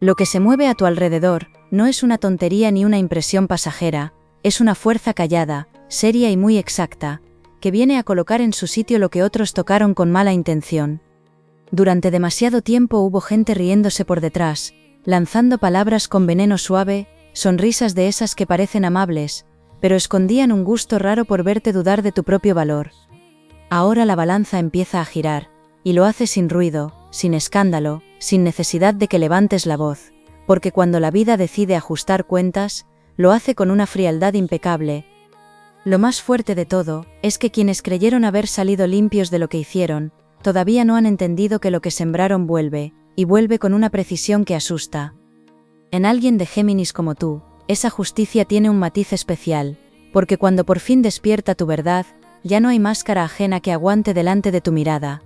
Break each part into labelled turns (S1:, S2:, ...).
S1: Lo que se mueve a tu alrededor no es una tontería ni una impresión pasajera, es una fuerza callada, seria y muy exacta, que viene a colocar en su sitio lo que otros tocaron con mala intención. Durante demasiado tiempo hubo gente riéndose por detrás, lanzando palabras con veneno suave, sonrisas de esas que parecen amables, pero escondían un gusto raro por verte dudar de tu propio valor. Ahora la balanza empieza a girar, y lo hace sin ruido, sin escándalo, sin necesidad de que levantes la voz, porque cuando la vida decide ajustar cuentas, lo hace con una frialdad impecable. Lo más fuerte de todo, es que quienes creyeron haber salido limpios de lo que hicieron, todavía no han entendido que lo que sembraron vuelve, y vuelve con una precisión que asusta. En alguien de Géminis como tú, esa justicia tiene un matiz especial, porque cuando por fin despierta tu verdad, ya no hay máscara ajena que aguante delante de tu mirada.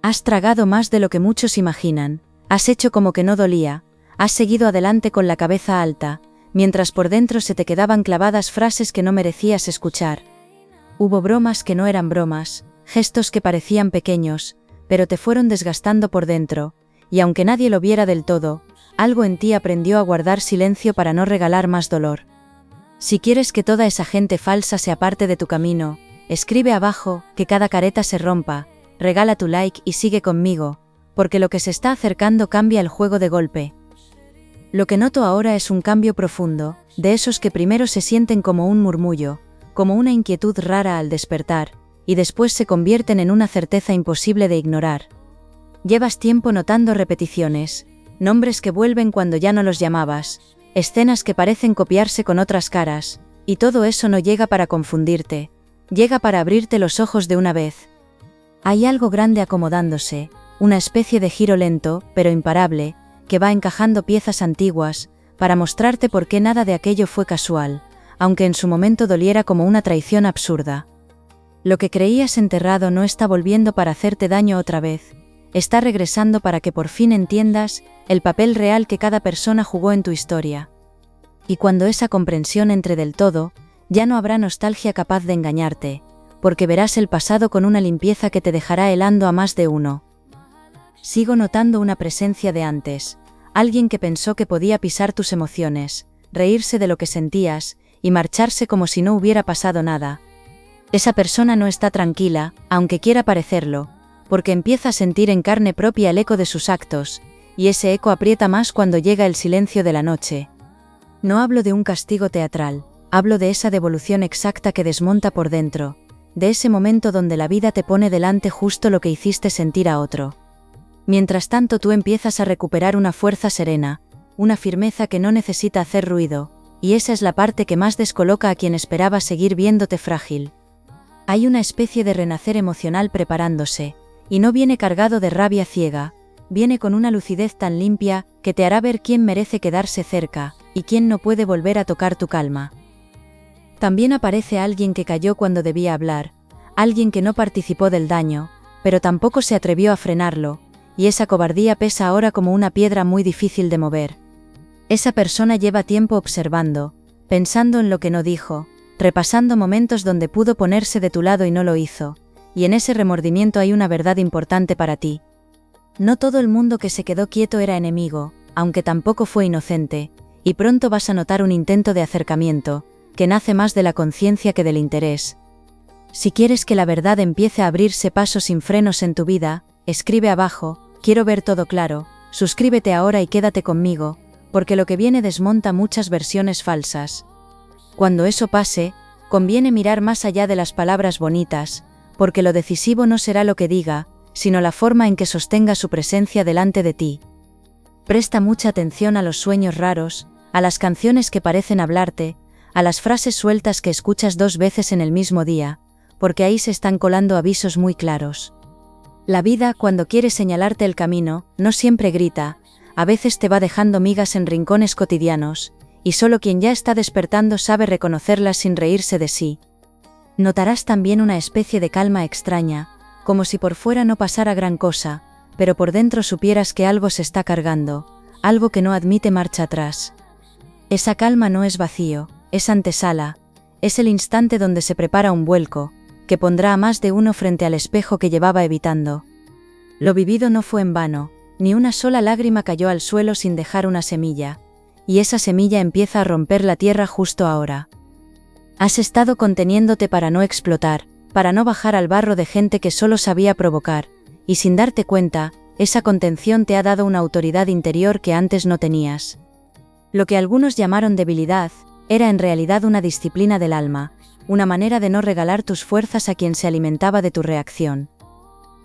S1: Has tragado más de lo que muchos imaginan, has hecho como que no dolía, has seguido adelante con la cabeza alta, mientras por dentro se te quedaban clavadas frases que no merecías escuchar. Hubo bromas que no eran bromas, gestos que parecían pequeños, pero te fueron desgastando por dentro, y aunque nadie lo viera del todo, algo en ti aprendió a guardar silencio para no regalar más dolor. Si quieres que toda esa gente falsa se aparte de tu camino, escribe abajo, que cada careta se rompa, regala tu like y sigue conmigo, porque lo que se está acercando cambia el juego de golpe. Lo que noto ahora es un cambio profundo, de esos que primero se sienten como un murmullo, como una inquietud rara al despertar, y después se convierten en una certeza imposible de ignorar. Llevas tiempo notando repeticiones, nombres que vuelven cuando ya no los llamabas, escenas que parecen copiarse con otras caras, y todo eso no llega para confundirte, llega para abrirte los ojos de una vez. Hay algo grande acomodándose, una especie de giro lento, pero imparable, que va encajando piezas antiguas, para mostrarte por qué nada de aquello fue casual, aunque en su momento doliera como una traición absurda. Lo que creías enterrado no está volviendo para hacerte daño otra vez, está regresando para que por fin entiendas el papel real que cada persona jugó en tu historia. Y cuando esa comprensión entre del todo, ya no habrá nostalgia capaz de engañarte, porque verás el pasado con una limpieza que te dejará helando a más de uno. Sigo notando una presencia de antes, alguien que pensó que podía pisar tus emociones, reírse de lo que sentías, y marcharse como si no hubiera pasado nada. Esa persona no está tranquila, aunque quiera parecerlo, porque empieza a sentir en carne propia el eco de sus actos, y ese eco aprieta más cuando llega el silencio de la noche. No hablo de un castigo teatral, hablo de esa devolución exacta que desmonta por dentro, de ese momento donde la vida te pone delante justo lo que hiciste sentir a otro. Mientras tanto tú empiezas a recuperar una fuerza serena, una firmeza que no necesita hacer ruido, y esa es la parte que más descoloca a quien esperaba seguir viéndote frágil. Hay una especie de renacer emocional preparándose, y no viene cargado de rabia ciega, viene con una lucidez tan limpia que te hará ver quién merece quedarse cerca, y quién no puede volver a tocar tu calma. También aparece alguien que cayó cuando debía hablar, alguien que no participó del daño, pero tampoco se atrevió a frenarlo, y esa cobardía pesa ahora como una piedra muy difícil de mover. Esa persona lleva tiempo observando, pensando en lo que no dijo, repasando momentos donde pudo ponerse de tu lado y no lo hizo, y en ese remordimiento hay una verdad importante para ti. No todo el mundo que se quedó quieto era enemigo, aunque tampoco fue inocente, y pronto vas a notar un intento de acercamiento, que nace más de la conciencia que del interés. Si quieres que la verdad empiece a abrirse paso sin frenos en tu vida, escribe abajo, quiero ver todo claro, suscríbete ahora y quédate conmigo, porque lo que viene desmonta muchas versiones falsas. Cuando eso pase, conviene mirar más allá de las palabras bonitas, porque lo decisivo no será lo que diga, sino la forma en que sostenga su presencia delante de ti. Presta mucha atención a los sueños raros, a las canciones que parecen hablarte, a las frases sueltas que escuchas 2 veces en el mismo día, porque ahí se están colando avisos muy claros. La vida, cuando quiere señalarte el camino, no siempre grita, a veces te va dejando migas en rincones cotidianos, y solo quien ya está despertando sabe reconocerlas sin reírse de sí. Notarás también una especie de calma extraña, como si por fuera no pasara gran cosa, pero por dentro supieras que algo se está cargando, algo que no admite marcha atrás. Esa calma no es vacío, es antesala, es el instante donde se prepara un vuelco, que pondrá a más de uno frente al espejo que llevaba evitando. Lo vivido no fue en vano, Ni una sola lágrima cayó al suelo sin dejar una semilla, y esa semilla empieza a romper la tierra justo ahora. Has estado conteniéndote para no explotar, para no bajar al barro de gente que solo sabía provocar, y sin darte cuenta, esa contención te ha dado una autoridad interior que antes no tenías. Lo que algunos llamaron debilidad, era en realidad una disciplina del alma, una manera de no regalar tus fuerzas a quien se alimentaba de tu reacción.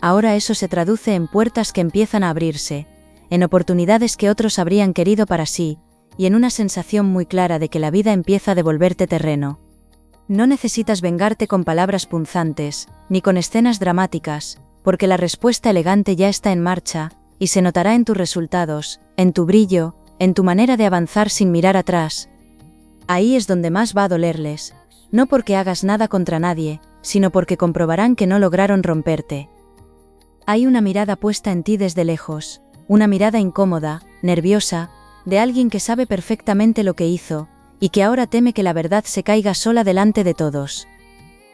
S1: Ahora eso se traduce en puertas que empiezan a abrirse, en oportunidades que otros habrían querido para sí, y en una sensación muy clara de que la vida empieza a devolverte terreno. No necesitas vengarte con palabras punzantes, ni con escenas dramáticas, porque la respuesta elegante ya está en marcha, y se notará en tus resultados, en tu brillo, en tu manera de avanzar sin mirar atrás. Ahí es donde más va a dolerles, no porque hagas nada contra nadie, sino porque comprobarán que no lograron romperte. Hay una mirada puesta en ti desde lejos, una mirada incómoda, nerviosa, de alguien que sabe perfectamente lo que hizo, y que ahora teme que la verdad se caiga sola delante de todos.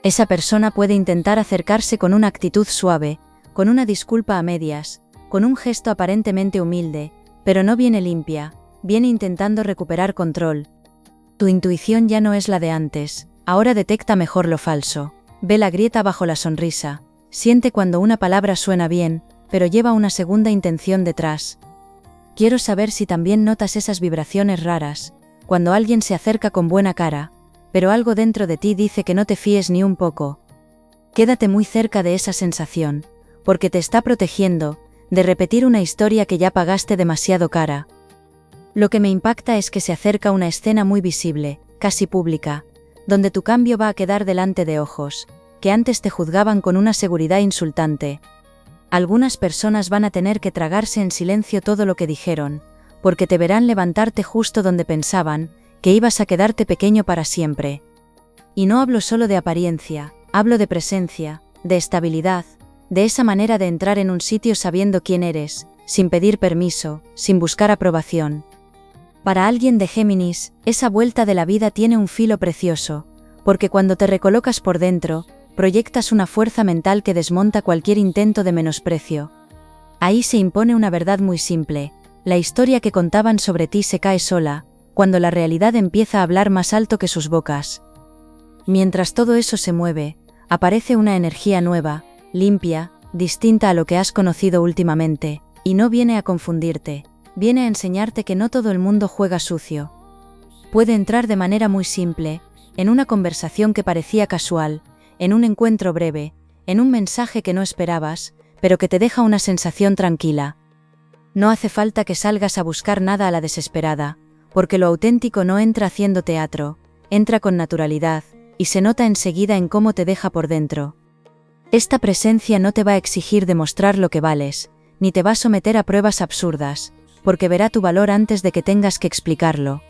S1: Esa persona puede intentar acercarse con una actitud suave, con una disculpa a medias, con un gesto aparentemente humilde, pero no viene limpia, viene intentando recuperar control. Tu intuición ya no es la de antes, ahora detecta mejor lo falso, ve la grieta bajo la sonrisa, siente cuando una palabra suena bien, pero lleva una segunda intención detrás. Quiero saber si también notas esas vibraciones raras, cuando alguien se acerca con buena cara, pero algo dentro de ti dice que no te fíes ni un poco. Quédate muy cerca de esa sensación, porque te está protegiendo de repetir una historia que ya pagaste demasiado cara. Lo que me impacta es que se acerca una escena muy visible, casi pública, donde tu cambio va a quedar delante de ojos, que antes te juzgaban con una seguridad insultante. Algunas personas van a tener que tragarse en silencio todo lo que dijeron, porque te verán levantarte justo donde pensaban que ibas a quedarte pequeño para siempre. Y no hablo solo de apariencia, hablo de presencia, de estabilidad, de esa manera de entrar en un sitio sabiendo quién eres, sin pedir permiso, sin buscar aprobación. Para alguien de Géminis, esa vuelta de la vida tiene un filo precioso, porque cuando te recolocas por dentro, proyectas una fuerza mental que desmonta cualquier intento de menosprecio. Ahí se impone una verdad muy simple: la historia que contaban sobre ti se cae sola, cuando la realidad empieza a hablar más alto que sus bocas. Mientras todo eso se mueve, aparece una energía nueva, limpia, distinta a lo que has conocido últimamente, y no viene a confundirte, viene a enseñarte que no todo el mundo juega sucio. Puede entrar de manera muy simple, en una conversación que parecía casual, en un encuentro breve, en un mensaje que no esperabas, pero que te deja una sensación tranquila. No hace falta que salgas a buscar nada a la desesperada, porque lo auténtico no entra haciendo teatro, entra con naturalidad, y se nota enseguida en cómo te deja por dentro. Esta presencia no te va a exigir demostrar lo que vales, ni te va a someter a pruebas absurdas, porque verá tu valor antes de que tengas que explicarlo.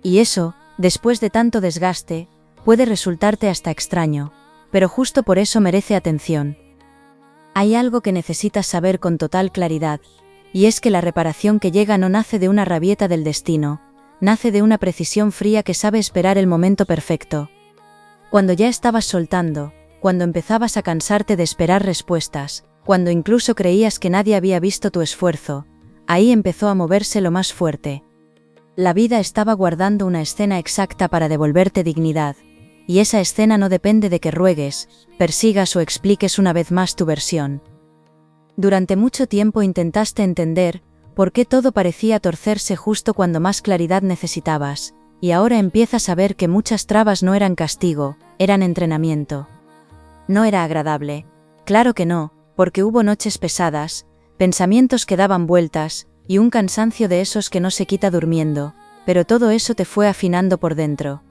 S1: Y eso, después de tanto desgaste, puede resultarte hasta extraño, pero justo por eso merece atención. Hay algo que necesitas saber con total claridad, y es que la reparación que llega no nace de una rabieta del destino, nace de una precisión fría que sabe esperar el momento perfecto. Cuando ya estabas soltando, cuando empezabas a cansarte de esperar respuestas, cuando incluso creías que nadie había visto tu esfuerzo, ahí empezó a moverse lo más fuerte. La vida estaba guardando una escena exacta para devolverte dignidad, y esa escena no depende de que ruegues, persigas o expliques una vez más tu versión. Durante mucho tiempo intentaste entender por qué todo parecía torcerse justo cuando más claridad necesitabas, y ahora empiezas a ver que muchas trabas no eran castigo, eran entrenamiento. No era agradable, claro que no, porque hubo noches pesadas, pensamientos que daban vueltas, y un cansancio de esos que no se quita durmiendo, pero todo eso te fue afinando por dentro.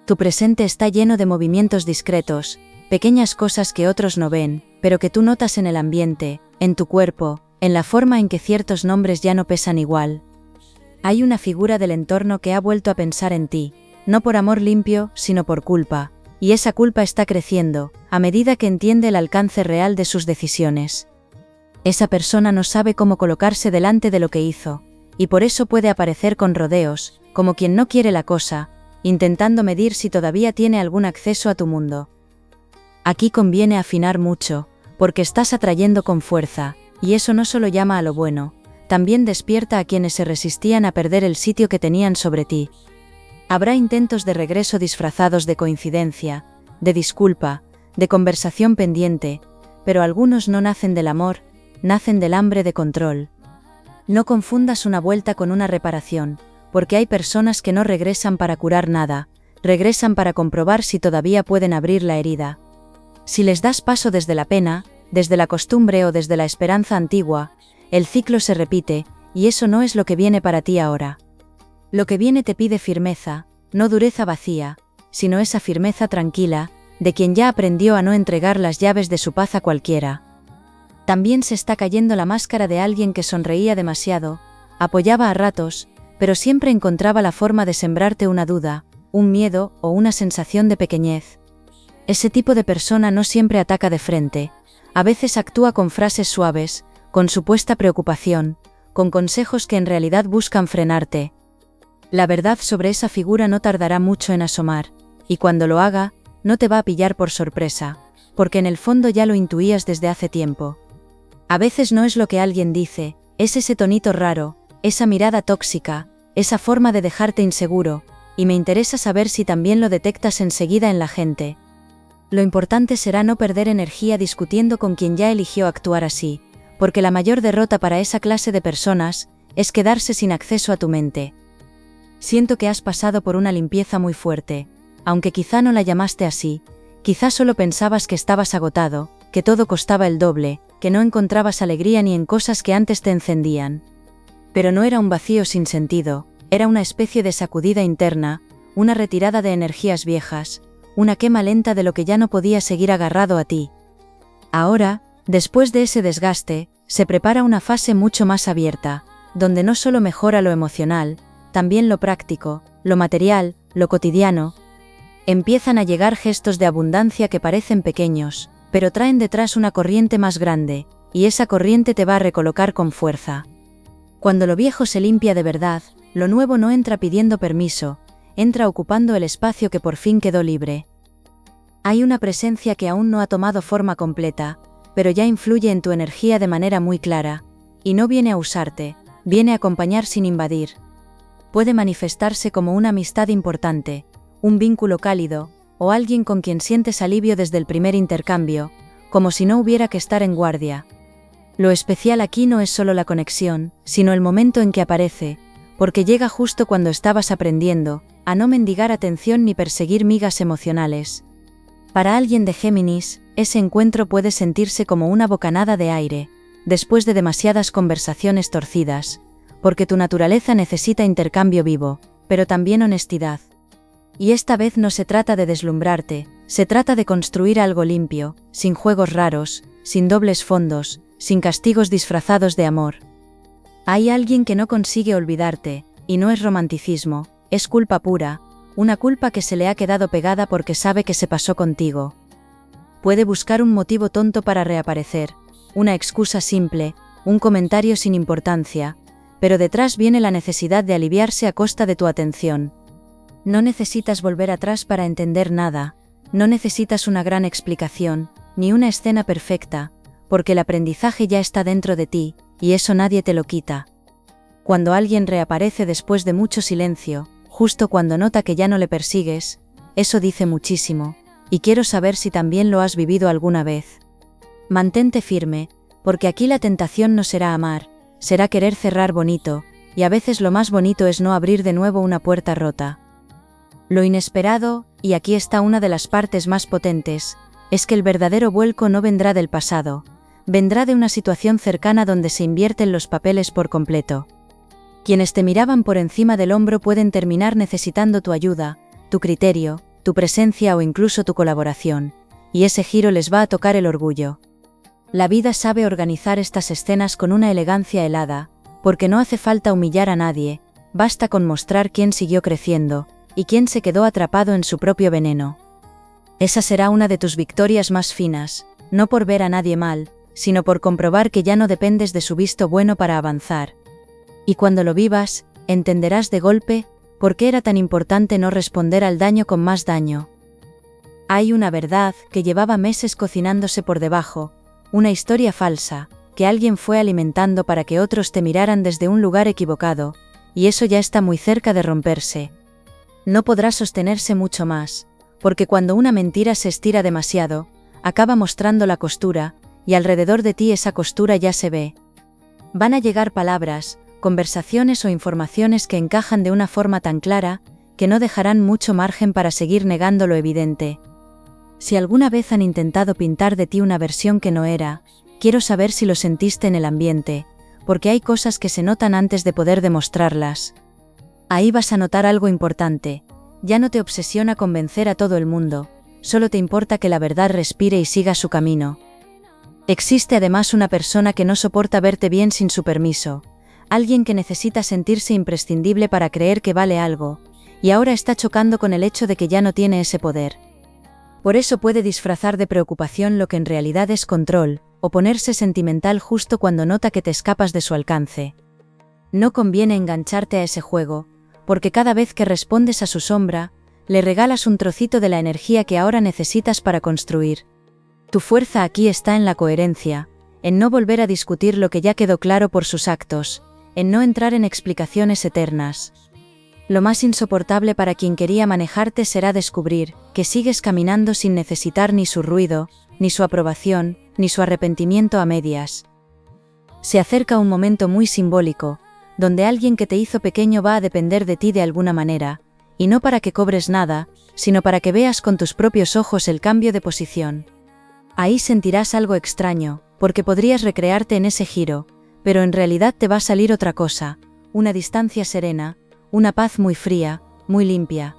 S1: Tu presente está lleno de movimientos discretos, pequeñas cosas que otros no ven, pero que tú notas en el ambiente, en tu cuerpo, en la forma en que ciertos nombres ya no pesan igual. Hay una figura del entorno que ha vuelto a pensar en ti, no por amor limpio, sino por culpa, y esa culpa está creciendo, a medida que entiende el alcance real de sus decisiones. Esa persona no sabe cómo colocarse delante de lo que hizo, y por eso puede aparecer con rodeos, como quien no quiere la cosa, intentando medir si todavía tiene algún acceso a tu mundo. Aquí conviene afinar mucho, porque estás atrayendo con fuerza, y eso no solo llama a lo bueno, también despierta a quienes se resistían a perder el sitio que tenían sobre ti. Habrá intentos de regreso disfrazados de coincidencia, de disculpa, de conversación pendiente, pero algunos no nacen del amor, nacen del hambre de control. No confundas una vuelta con una reparación, porque hay personas que no regresan para curar nada, regresan para comprobar si todavía pueden abrir la herida. Si les das paso desde la pena, desde la costumbre o desde la esperanza antigua, el ciclo se repite, y eso no es lo que viene para ti ahora. Lo que viene te pide firmeza, no dureza vacía, sino esa firmeza tranquila, de quien ya aprendió a no entregar las llaves de su paz a cualquiera. También se está cayendo la máscara de alguien que sonreía demasiado, apoyaba a ratos, pero siempre encontraba la forma de sembrarte una duda, un miedo o una sensación de pequeñez. Ese tipo de persona no siempre ataca de frente, a veces actúa con frases suaves, con supuesta preocupación, con consejos que en realidad buscan frenarte. La verdad sobre esa figura no tardará mucho en asomar, y cuando lo haga, no te va a pillar por sorpresa, porque en el fondo ya lo intuías desde hace tiempo. A veces no es lo que alguien dice, es ese tonito raro, esa mirada tóxica, esa forma de dejarte inseguro, y me interesa saber si también lo detectas enseguida en la gente. Lo importante será no perder energía discutiendo con quien ya eligió actuar así, porque la mayor derrota para esa clase de personas es quedarse sin acceso a tu mente. Siento que has pasado por una limpieza muy fuerte, aunque quizá no la llamaste así, quizá solo pensabas que estabas agotado, que todo costaba el doble, que no encontrabas alegría ni en cosas que antes te encendían. Pero no era un vacío sin sentido, era una especie de sacudida interna, una retirada de energías viejas, una quema lenta de lo que ya no podía seguir agarrado a ti. Ahora, después de ese desgaste, se prepara una fase mucho más abierta, donde no solo mejora lo emocional, también lo práctico, lo material, lo cotidiano. Empiezan a llegar gestos de abundancia que parecen pequeños, pero traen detrás una corriente más grande, y esa corriente te va a recolocar con fuerza. Cuando lo viejo se limpia de verdad, lo nuevo no entra pidiendo permiso, entra ocupando el espacio que por fin quedó libre. Hay una presencia que aún no ha tomado forma completa, pero ya influye en tu energía de manera muy clara, y no viene a usarte, viene a acompañar sin invadir. Puede manifestarse como una amistad importante, un vínculo cálido, o alguien con quien sientes alivio desde el primer intercambio, como si no hubiera que estar en guardia. Lo especial aquí no es solo la conexión, sino el momento en que aparece, porque llega justo cuando estabas aprendiendo a no mendigar atención ni perseguir migas emocionales. Para alguien de Géminis, ese encuentro puede sentirse como una bocanada de aire, después de demasiadas conversaciones torcidas, porque tu naturaleza necesita intercambio vivo, pero también honestidad. Y esta vez no se trata de deslumbrarte, se trata de construir algo limpio, sin juegos raros, sin dobles fondos, sin castigos disfrazados de amor. Hay alguien que no consigue olvidarte, y no es romanticismo, es culpa pura, una culpa que se le ha quedado pegada porque sabe que se pasó contigo. Puede buscar un motivo tonto para reaparecer, una excusa simple, un comentario sin importancia, pero detrás viene la necesidad de aliviarse a costa de tu atención. No necesitas volver atrás para entender nada, no necesitas una gran explicación, ni una escena perfecta, porque el aprendizaje ya está dentro de ti, y eso nadie te lo quita. Cuando alguien reaparece después de mucho silencio, justo cuando nota que ya no le persigues, eso dice muchísimo, y quiero saber si también lo has vivido alguna vez. Mantente firme, porque aquí la tentación no será amar, será querer cerrar bonito, y a veces lo más bonito es no abrir de nuevo una puerta rota. Lo inesperado, y aquí está una de las partes más potentes, es que el verdadero vuelco no vendrá del pasado, vendrá de una situación cercana donde se invierten los papeles por completo. Quienes te miraban por encima del hombro pueden terminar necesitando tu ayuda, tu criterio, tu presencia o incluso tu colaboración, y ese giro les va a tocar el orgullo. La vida sabe organizar estas escenas con una elegancia helada, porque no hace falta humillar a nadie, basta con mostrar quién siguió creciendo, y quién se quedó atrapado en su propio veneno. Esa será una de tus victorias más finas, no por ver a nadie mal, sino por comprobar que ya no dependes de su visto bueno para avanzar. Y cuando lo vivas, entenderás de golpe por qué era tan importante no responder al daño con más daño. Hay una verdad que llevaba meses cocinándose por debajo, una historia falsa, que alguien fue alimentando para que otros te miraran desde un lugar equivocado, y eso ya está muy cerca de romperse. No podrá sostenerse mucho más, porque cuando una mentira se estira demasiado, acaba mostrando la costura, y alrededor de ti esa costura ya se ve. Van a llegar palabras, conversaciones o informaciones que encajan de una forma tan clara, que no dejarán mucho margen para seguir negando lo evidente. Si alguna vez han intentado pintar de ti una versión que no era, quiero saber si lo sentiste en el ambiente, porque hay cosas que se notan antes de poder demostrarlas. Ahí vas a notar algo importante, ya no te obsesiona convencer a todo el mundo, solo te importa que la verdad respire y siga su camino. Existe además una persona que no soporta verte bien sin su permiso, alguien que necesita sentirse imprescindible para creer que vale algo, y ahora está chocando con el hecho de que ya no tiene ese poder. Por eso puede disfrazar de preocupación lo que en realidad es control, o ponerse sentimental justo cuando nota que te escapas de su alcance. No conviene engancharte a ese juego, porque cada vez que respondes a su sombra, le regalas un trocito de la energía que ahora necesitas para construir. Tu fuerza aquí está en la coherencia, en no volver a discutir lo que ya quedó claro por sus actos, en no entrar en explicaciones eternas. Lo más insoportable para quien quería manejarte será descubrir que sigues caminando sin necesitar ni su ruido, ni su aprobación, ni su arrepentimiento a medias. Se acerca un momento muy simbólico, donde alguien que te hizo pequeño va a depender de ti de alguna manera, y no para que cobres nada, sino para que veas con tus propios ojos el cambio de posición. Ahí sentirás algo extraño, porque podrías recrearte en ese giro, pero en realidad te va a salir otra cosa, una distancia serena, una paz muy fría, muy limpia.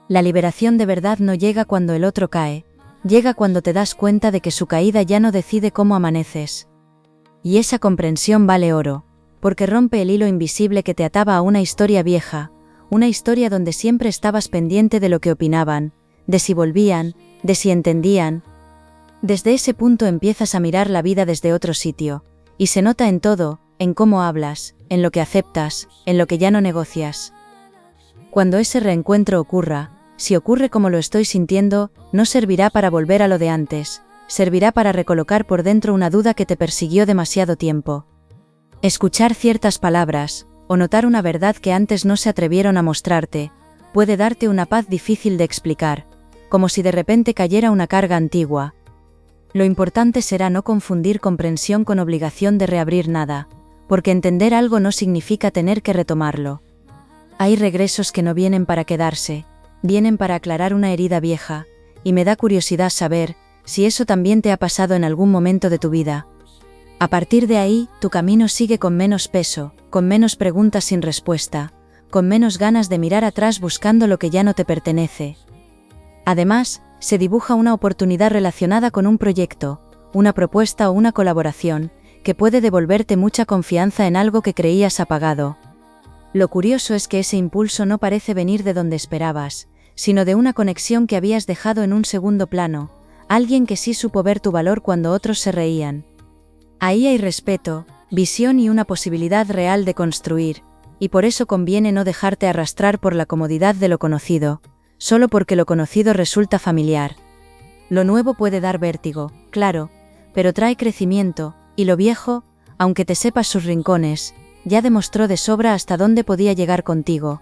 S1: La liberación de verdad no llega cuando el otro cae, llega cuando te das cuenta de que su caída ya no decide cómo amaneces. Y esa comprensión vale oro, porque rompe el hilo invisible que te ataba a una historia vieja, una historia donde siempre estabas pendiente de lo que opinaban, de si volvían, de si entendían. Desde ese punto empiezas a mirar la vida desde otro sitio, y se nota en todo, en cómo hablas, en lo que aceptas, en lo que ya no negocias. Cuando ese reencuentro ocurra, si ocurre como lo estoy sintiendo, no servirá para volver a lo de antes, servirá para recolocar por dentro una duda que te persiguió demasiado tiempo. Escuchar ciertas palabras, o notar una verdad que antes no se atrevieron a mostrarte, puede darte una paz difícil de explicar, como si de repente cayera una carga antigua. Lo importante será no confundir comprensión con obligación de reabrir nada, porque entender algo no significa tener que retomarlo. Hay regresos que no vienen para quedarse, vienen para aclarar una herida vieja, y me da curiosidad saber si eso también te ha pasado en algún momento de tu vida. A partir de ahí, tu camino sigue con menos peso, con menos preguntas sin respuesta, con menos ganas de mirar atrás buscando lo que ya no te pertenece. Además, se dibuja una oportunidad relacionada con un proyecto, una propuesta o una colaboración, que puede devolverte mucha confianza en algo que creías apagado. Lo curioso es que ese impulso no parece venir de donde esperabas, sino de una conexión que habías dejado en un segundo plano, alguien que sí supo ver tu valor cuando otros se reían. Ahí hay respeto, visión y una posibilidad real de construir, y por eso conviene no dejarte arrastrar por la comodidad de lo conocido, solo porque lo conocido resulta familiar. Lo nuevo puede dar vértigo, claro, pero trae crecimiento, y lo viejo, aunque te sepas sus rincones, ya demostró de sobra hasta dónde podía llegar contigo.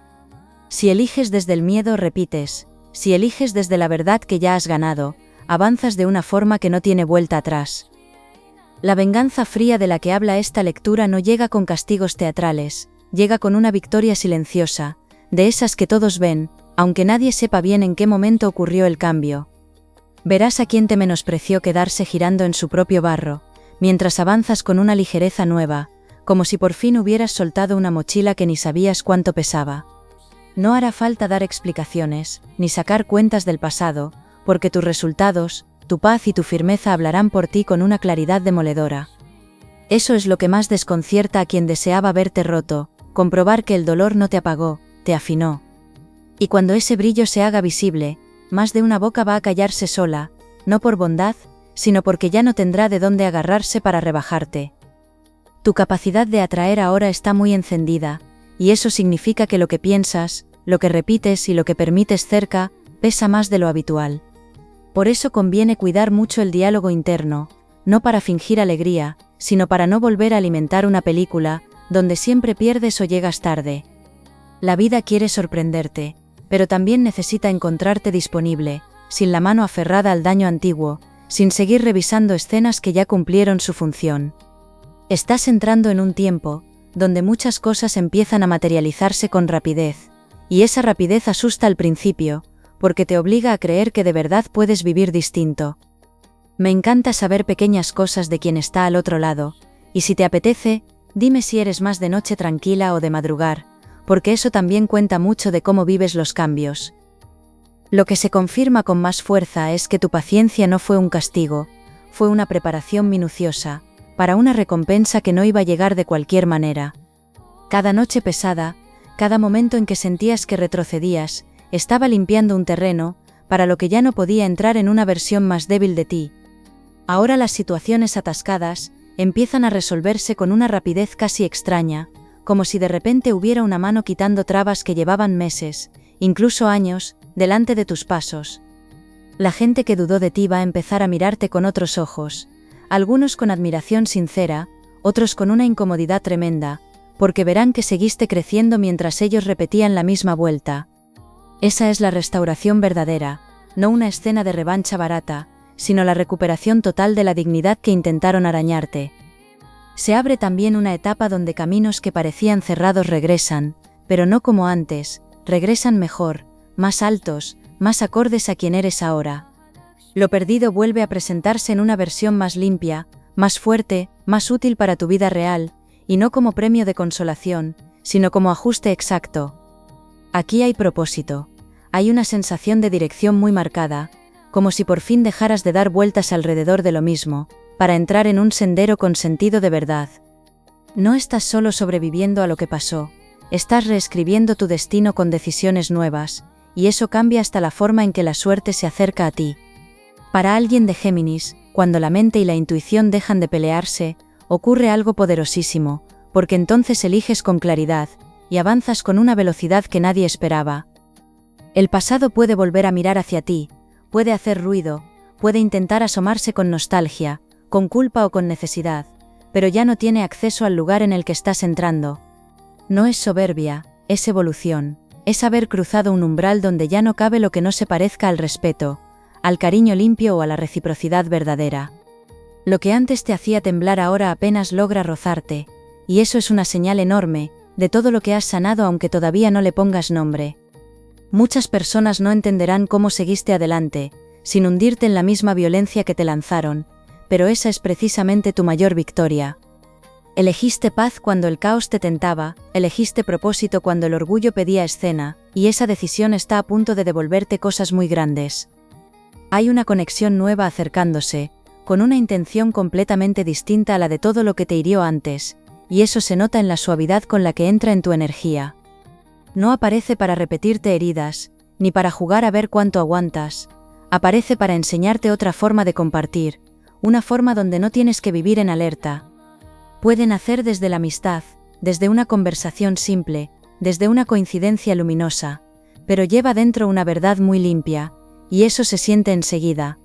S1: Si eliges desde el miedo, repites, si eliges desde la verdad que ya has ganado, avanzas de una forma que no tiene vuelta atrás. La venganza fría de la que habla esta lectura no llega con castigos teatrales, llega con una victoria silenciosa, de esas que todos ven, aunque nadie sepa bien en qué momento ocurrió el cambio. Verás a quien te menospreció quedarse girando en su propio barro, mientras avanzas con una ligereza nueva, como si por fin hubieras soltado una mochila que ni sabías cuánto pesaba. No hará falta dar explicaciones, ni sacar cuentas del pasado, porque tus resultados, tu paz y tu firmeza hablarán por ti con una claridad demoledora. Eso es lo que más desconcierta a quien deseaba verte roto, comprobar que el dolor no te apagó, te afinó. Y cuando ese brillo se haga visible, más de una boca va a callarse sola, no por bondad, sino porque ya no tendrá de dónde agarrarse para rebajarte. Tu capacidad de atraer ahora está muy encendida, y eso significa que lo que piensas, lo que repites y lo que permites cerca, pesa más de lo habitual. Por eso conviene cuidar mucho el diálogo interno, no para fingir alegría, sino para no volver a alimentar una película, donde siempre pierdes o llegas tarde. La vida quiere sorprenderte, pero también necesita encontrarte disponible, sin la mano aferrada al daño antiguo, sin seguir revisando escenas que ya cumplieron su función. Estás entrando en un tiempo, donde muchas cosas empiezan a materializarse con rapidez, y esa rapidez asusta al principio, porque te obliga a creer que de verdad puedes vivir distinto. Me encanta saber pequeñas cosas de quien está al otro lado, y si te apetece, dime si eres más de noche tranquila o de madrugar, porque eso también cuenta mucho de cómo vives los cambios. Lo que se confirma con más fuerza es que tu paciencia no fue un castigo, fue una preparación minuciosa, para una recompensa que no iba a llegar de cualquier manera. Cada noche pesada, cada momento en que sentías que retrocedías, estaba limpiando un terreno, para lo que ya no podía entrar en una versión más débil de ti. Ahora las situaciones atascadas empiezan a resolverse con una rapidez casi extraña, como si de repente hubiera una mano quitando trabas que llevaban meses, incluso años, delante de tus pasos. La gente que dudó de ti va a empezar a mirarte con otros ojos, algunos con admiración sincera, otros con una incomodidad tremenda, porque verán que seguiste creciendo mientras ellos repetían la misma vuelta. Esa es la restauración verdadera, no una escena de revancha barata, sino la recuperación total de la dignidad que intentaron arañarte. Se abre también una etapa donde caminos que parecían cerrados regresan, pero no como antes, regresan mejor, más altos, más acordes a quien eres ahora. Lo perdido vuelve a presentarse en una versión más limpia, más fuerte, más útil para tu vida real, y no como premio de consolación, sino como ajuste exacto. Aquí hay propósito, hay una sensación de dirección muy marcada, como si por fin dejaras de dar vueltas alrededor de lo mismo, para entrar en un sendero con sentido de verdad. No estás solo sobreviviendo a lo que pasó, estás reescribiendo tu destino con decisiones nuevas, y eso cambia hasta la forma en que la suerte se acerca a ti. Para alguien de Géminis, cuando la mente y la intuición dejan de pelearse, ocurre algo poderosísimo, porque entonces eliges con claridad, y avanzas con una velocidad que nadie esperaba. El pasado puede volver a mirar hacia ti, puede hacer ruido, puede intentar asomarse con nostalgia, con culpa o con necesidad, pero ya no tiene acceso al lugar en el que estás entrando. No es soberbia, es evolución, es haber cruzado un umbral donde ya no cabe lo que no se parezca al respeto, al cariño limpio o a la reciprocidad verdadera. Lo que antes te hacía temblar ahora apenas logra rozarte, y eso es una señal enorme, de todo lo que has sanado aunque todavía no le pongas nombre. Muchas personas no entenderán cómo seguiste adelante, sin hundirte en la misma violencia que te lanzaron, pero esa es precisamente tu mayor victoria. Elegiste paz cuando el caos te tentaba, elegiste propósito cuando el orgullo pedía escena, y esa decisión está a punto de devolverte cosas muy grandes. Hay una conexión nueva acercándose, con una intención completamente distinta a la de todo lo que te hirió antes, y eso se nota en la suavidad con la que entra en tu energía. No aparece para repetirte heridas, ni para jugar a ver cuánto aguantas, aparece para enseñarte otra forma de compartir, una forma donde no tienes que vivir en alerta. Puede nacer desde la amistad, desde una conversación simple, desde una coincidencia luminosa, pero lleva dentro una verdad muy limpia, y eso se siente enseguida.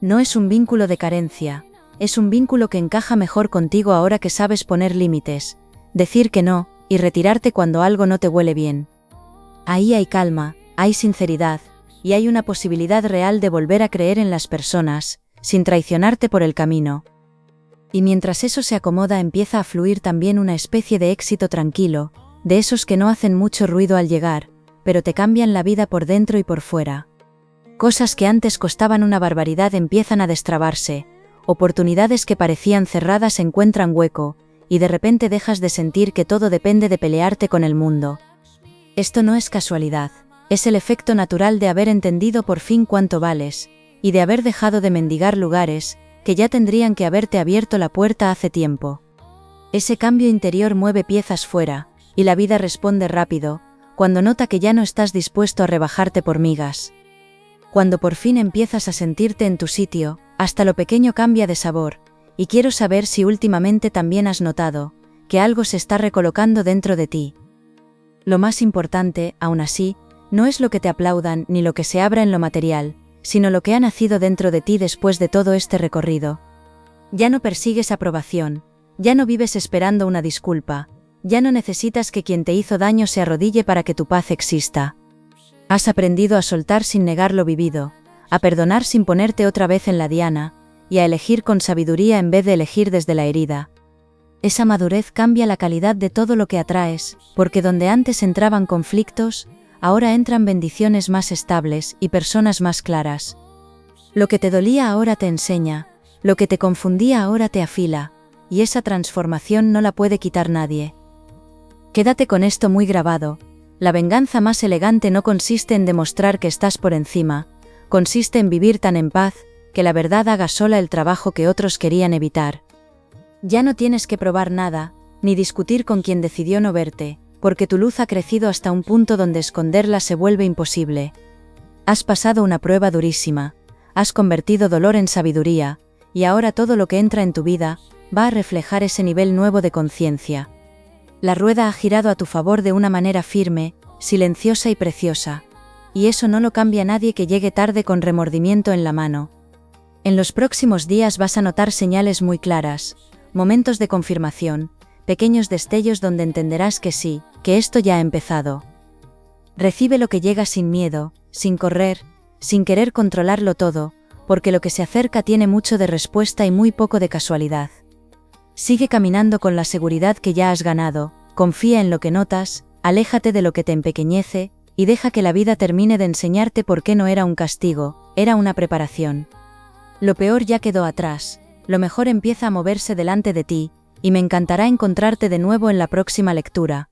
S1: No es un vínculo de carencia, es un vínculo que encaja mejor contigo ahora que sabes poner límites, decir que no, y retirarte cuando algo no te huele bien. Ahí hay calma, hay sinceridad, y hay una posibilidad real de volver a creer en las personas, sin traicionarte por el camino. Y mientras eso se acomoda empieza a fluir también una especie de éxito tranquilo, de esos que no hacen mucho ruido al llegar, pero te cambian la vida por dentro y por fuera. Cosas que antes costaban una barbaridad empiezan a destrabarse, oportunidades que parecían cerradas encuentran hueco, y de repente dejas de sentir que todo depende de pelearte con el mundo. Esto no es casualidad, es el efecto natural de haber entendido por fin cuánto vales, y de haber dejado de mendigar lugares, que ya tendrían que haberte abierto la puerta hace tiempo. Ese cambio interior mueve piezas fuera, y la vida responde rápido, cuando nota que ya no estás dispuesto a rebajarte por migas. Cuando por fin empiezas a sentirte en tu sitio, hasta lo pequeño cambia de sabor, y quiero saber si últimamente también has notado que algo se está recolocando dentro de ti. Lo más importante, aún así, no es lo que te aplaudan ni lo que se abra en lo material, sino lo que ha nacido dentro de ti después de todo este recorrido. Ya no persigues aprobación, ya no vives esperando una disculpa, ya no necesitas que quien te hizo daño se arrodille para que tu paz exista. Has aprendido a soltar sin negar lo vivido, a perdonar sin ponerte otra vez en la diana, y a elegir con sabiduría en vez de elegir desde la herida. Esa madurez cambia la calidad de todo lo que atraes, porque donde antes entraban conflictos, ahora entran bendiciones más estables y personas más claras. Lo que te dolía ahora te enseña, lo que te confundía ahora te afila, y esa transformación no la puede quitar nadie. Quédate con esto muy grabado: la venganza más elegante no consiste en demostrar que estás por encima, consiste en vivir tan en paz, que la verdad haga sola el trabajo que otros querían evitar. Ya no tienes que probar nada, ni discutir con quien decidió no verte, porque tu luz ha crecido hasta un punto donde esconderla se vuelve imposible. Has pasado una prueba durísima, has convertido dolor en sabiduría, y ahora todo lo que entra en tu vida va a reflejar ese nivel nuevo de conciencia. La rueda ha girado a tu favor de una manera firme, silenciosa y preciosa, y eso no lo cambia nadie que llegue tarde con remordimiento en la mano. En los próximos días vas a notar señales muy claras, momentos de confirmación, pequeños destellos donde entenderás que sí, que esto ya ha empezado. Recibe lo que llega sin miedo, sin correr, sin querer controlarlo todo, porque lo que se acerca tiene mucho de respuesta y muy poco de casualidad. Sigue caminando con la seguridad que ya has ganado, confía en lo que notas, aléjate de lo que te empequeñece, y deja que la vida termine de enseñarte por qué no era un castigo, era una preparación. Lo peor ya quedó atrás, lo mejor empieza a moverse delante de ti, y me encantará encontrarte de nuevo en la próxima lectura.